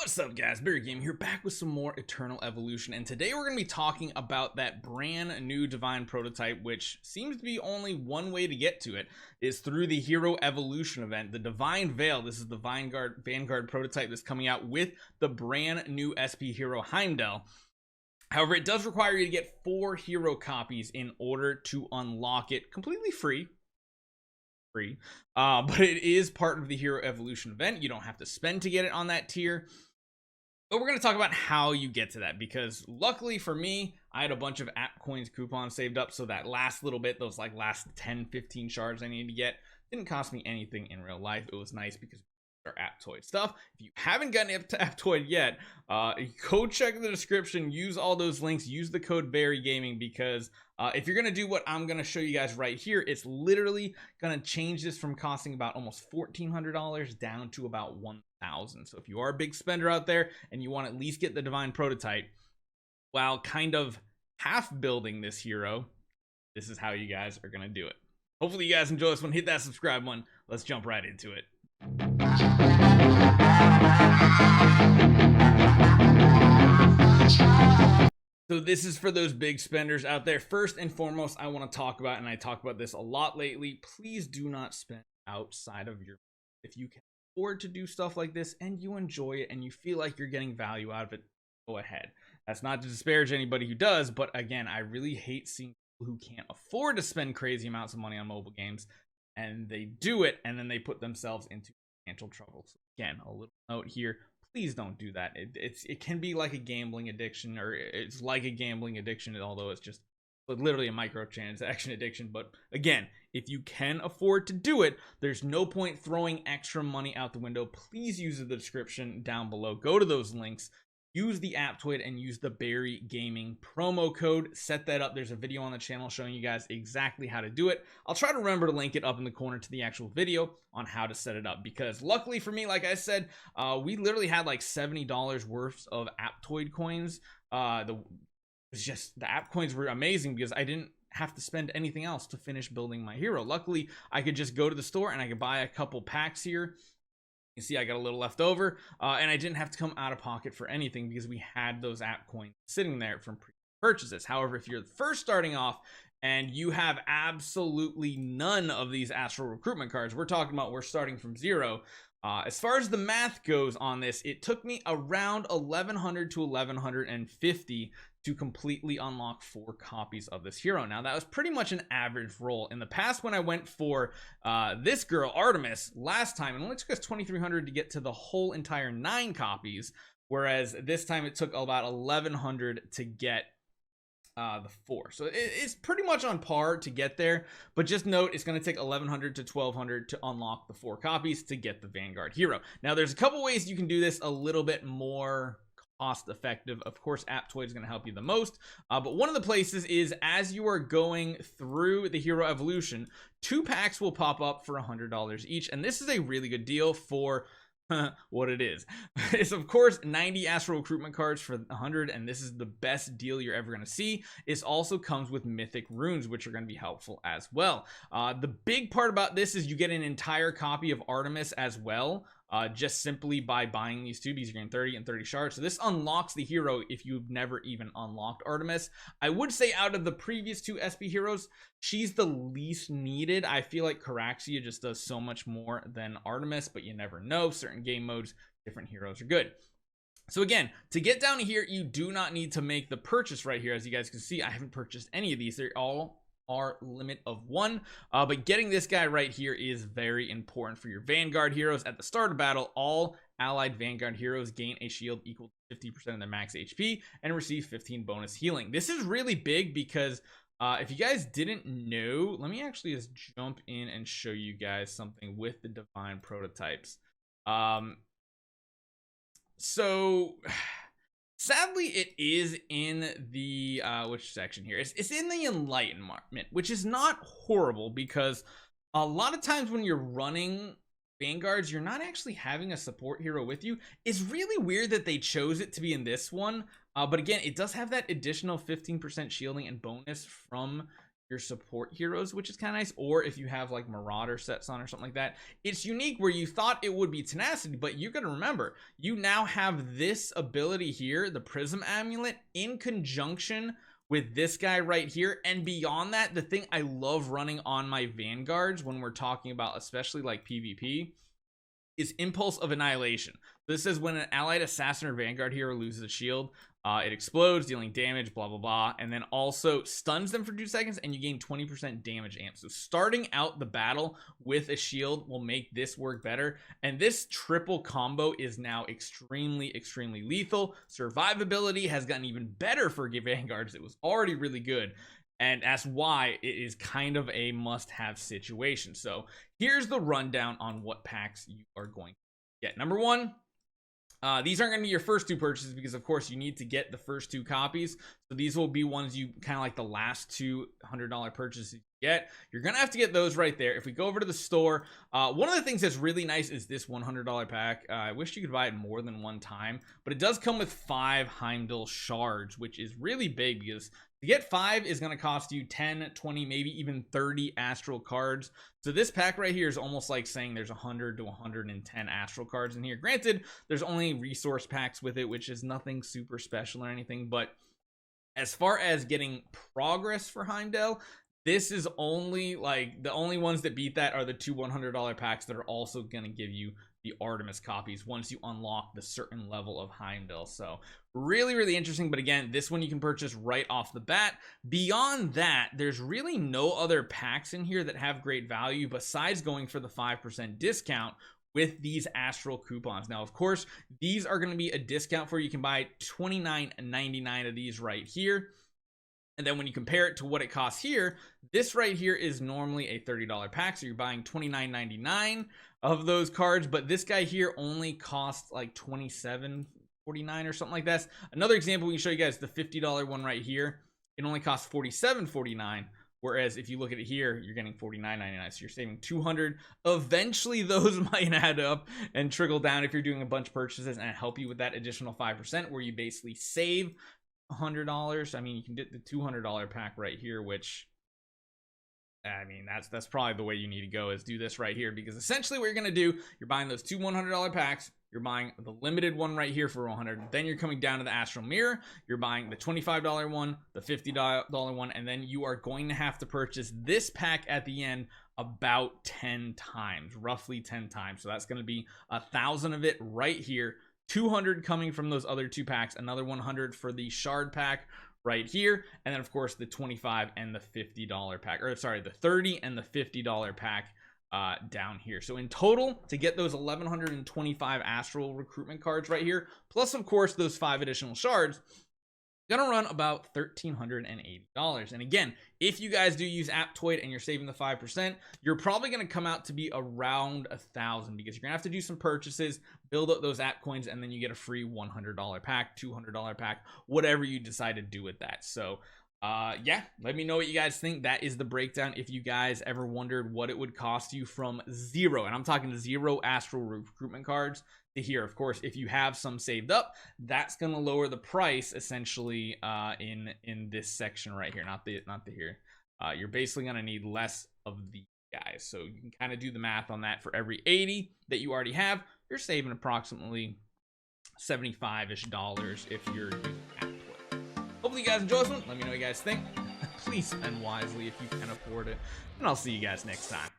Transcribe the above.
What's up, guys? BARRYGAMING here, back with some more Eternal Evolution, and today we're going to be talking about that brand new Divine Prototype, which seems to be only one way to get to it, is through the Hero Evolution event, the Divine Veil. This is the Vanguard Prototype that's coming out with the brand new SP hero Heimdall. However, it does require you to get 4 hero copies in order to unlock it completely free. But it is part of the Hero Evolution event. You don't have to spend to get it on that tier. But we're going to talk about how you get to that, because luckily for me, I had a bunch of app coins coupons saved up, so that last little bit, those like last 10-15 shards I needed to get, didn't cost me anything in real life. It was nice because our Aptoid stuff. If you haven't gotten up to Aptoid yet, go check the description, use all those links, use the code BARRYGAMING, because if you're gonna do what I'm gonna show you guys right here, it's literally gonna change this from costing about almost $1,400 down to about $1,000. So if you are a big spender out there and you want to at least get the Divine Prototype while kind of half building this hero, this is how you guys are gonna do it. Hopefully you guys enjoy this one. Hit that subscribe button. Let's jump right into it. So this is for those big spenders out there. First and foremost, I want to talk about, and I talk about this a lot lately, please do not spend outside of your, if you can afford to do stuff like this and you enjoy it and you feel like you're getting value out of it, go ahead. That's not to disparage anybody who does, but again, I really hate seeing people who can't afford to spend crazy amounts of money on mobile games and they do it and then they put themselves into financial trouble. So again, a little note here, please don't do that. It can be like a gambling addiction, or it's like a gambling addiction, although it's just literally a microtransaction addiction. But again, if you can afford to do it, there's no point throwing extra money out the window. Please use the description down below, go to those links, use the Aptoid and use the BARRYGAMING promo code. Set that up. There's a video on the channel showing you guys exactly how to do it. I'll try to remember to link it up in the corner to the actual video on how to set it up, because luckily for me, like I said, we literally had like $70 worth of Aptoid coins. The app coins were amazing because I didn't have to spend anything else to finish building my hero. Luckily, I could just go to the store and I could buy a couple packs here. You see I got a little left over, and I didn't have to come out of pocket for anything because we had those app coins sitting there from pre-purchases. However, if you're first starting off and you have absolutely none of these Astral Recruitment Cards, we're starting from zero. As far as the math goes on this, it took me around 1,100 to 1,150 to completely unlock 4 copies of this hero. Now, that was pretty much an average roll. In the past, when I went for this girl, Artemis, last time, it only took us 2,300 to get to the whole entire 9 copies, whereas this time it took about 1,100 to get the 4. So it's pretty much on par to get there, but just note it's going to take 1,100 to 1,200 to unlock the 4 copies to get the Vanguard hero. Now, there's a couple ways you can do this a little bit more cost effective. Of course, Aptoid is going to help you the most, but one of the places is, as you are going through the Hero Evolution, 2 packs will pop up for $100 each, and this is a really good deal for what it is. It's of course 90 Astral Recruitment Cards for 100, and this is the best deal you're ever going to see. It also comes with mythic runes, which are going to be helpful as well. The big part about this is you get an entire copy of Artemis as well, just simply by buying these 2, because you're getting 30 and 30 shards. So this unlocks the hero if you've never even unlocked Artemis. I would say out of the previous 2 SP heroes, she's the least needed. I feel like Caraxia just does so much more than Artemis, but you never know. Certain game modes, different heroes are good. So again, to get down to here, you do not need to make the purchase right here. As you guys can see, I haven't purchased any of these. They're all are limit of 1, but getting this guy right here is very important for your Vanguard heroes. At the start of battle, all allied Vanguard heroes gain a shield equal to 50% of their max HP and receive 15 bonus healing. This is really big because if you guys didn't know, let me actually just jump in and show you guys something with the Divine Prototypes. So sadly, it is in the which section here? It's in the Enlightenment, which is not horrible, because a lot of times when you're running Vanguards, you're not actually having a support hero with you. It's really weird that they chose it to be in this one, but again, it does have that additional 15% shielding and bonus from your support heroes, which is kind of nice. Or if you have like Marauder sets on or something like that, it's unique where you thought it would be Tenacity, but you're going to remember you now have this ability here, the Prism Amulet, in conjunction with this guy right here. And beyond that, the thing I love running on my Vanguards when we're talking about especially like PvP is Impulse of Annihilation. This says when an allied assassin or Vanguard hero loses a shield, it explodes, dealing damage, blah, blah, blah, and then also stuns them for 2 seconds, and you gain 20% damage amp. So starting out the battle with a shield will make this work better, and this triple combo is now extremely, extremely lethal. Survivability has gotten even better for Vanguards. It was already really good, and that's why it is kind of a must-have situation. So here's the rundown on what packs you are going to get. Number 1, these aren't going to be your first 2 purchases because, of course, you need to get the first 2 copies. So these will be ones you kind of like the last 2 $100 purchases you get. You're going to have to get those right there. If we go over to the store, one of the things that's really nice is this $100 pack. I wish you could buy it more than one time, but it does come with 5 Heimdall Shards, which is really big because to get 5 is going to cost you 10, 20, maybe even 30 Astral cards. So this pack right here is almost like saying there's 100 to 110 Astral cards in here. Granted, there's only resource packs with it, which is nothing super special or anything. But as far as getting progress for Heimdall, this is only like the only ones that beat that are the 2 $100 packs that are also going to give you the Artemis copies once you unlock the certain level of Heimdall. So really, really interesting. But again, this one you can purchase right off the bat. Beyond that, there's really no other packs in here that have great value besides going for the 5% discount with these Astral coupons. Now, of course, these are going to be a discount for you. You can buy $29.99 of these right here. And then when you compare it to what it costs here, this right here is normally a $30 pack. So you're buying $29.99 of those cards, but this guy here only costs like $27.49 or something like that. Another example we can show you guys, the $50 one right here, it only costs $47.49. Whereas if you look at it here, you're getting $49.99. So you're saving $200. Eventually those might add up and trickle down if you're doing a bunch of purchases and help you with that additional 5% where you basically save $100. I mean, you can get the $200 pack right here, which I mean, that's probably the way you need to go, is do this right here, because essentially what you're going to do, you're buying those 2 $100 packs, you're buying the limited one right here for 100, then you're coming down to the Astral Mirror, you're buying the $25 one, the $50 one, and then you are going to have to purchase this pack at the end about 10 times, roughly 10 times. So that's going to be 1,000 of it right here, 200 coming from those other 2 packs, another 100 for the Shard pack right here, and then of course the $25 and the $50 pack, or sorry, the $30 and the $50 pack down here. So in total, to get those 1,125 Astral Recruitment Cards right here, plus of course those 5 additional Shards, gonna run about $1,380. And again, if you guys do use Aptoid and you're saving the 5%, you're probably gonna come out to be around 1,000, because you're gonna have to do some purchases, build up those app coins, and then you get a free $100 pack, $200 pack, whatever you decide to do with that. So yeah, let me know what you guys think. That is the breakdown. If you guys ever wondered what it would cost you from 0, and I'm talking 0 Astral Recruitment Cards, to here, of course, if you have some saved up, that's going to lower the price essentially in this section right here, not the here. You're basically going to need less of these guys, so you can kind of do the math on that. For every 80 that you already have, you're saving approximately $75-ish if you're using Aptoid. Hopefully you guys enjoy this one. Let me know what you guys think. Please spend wisely if you can afford it, and I'll see you guys next time.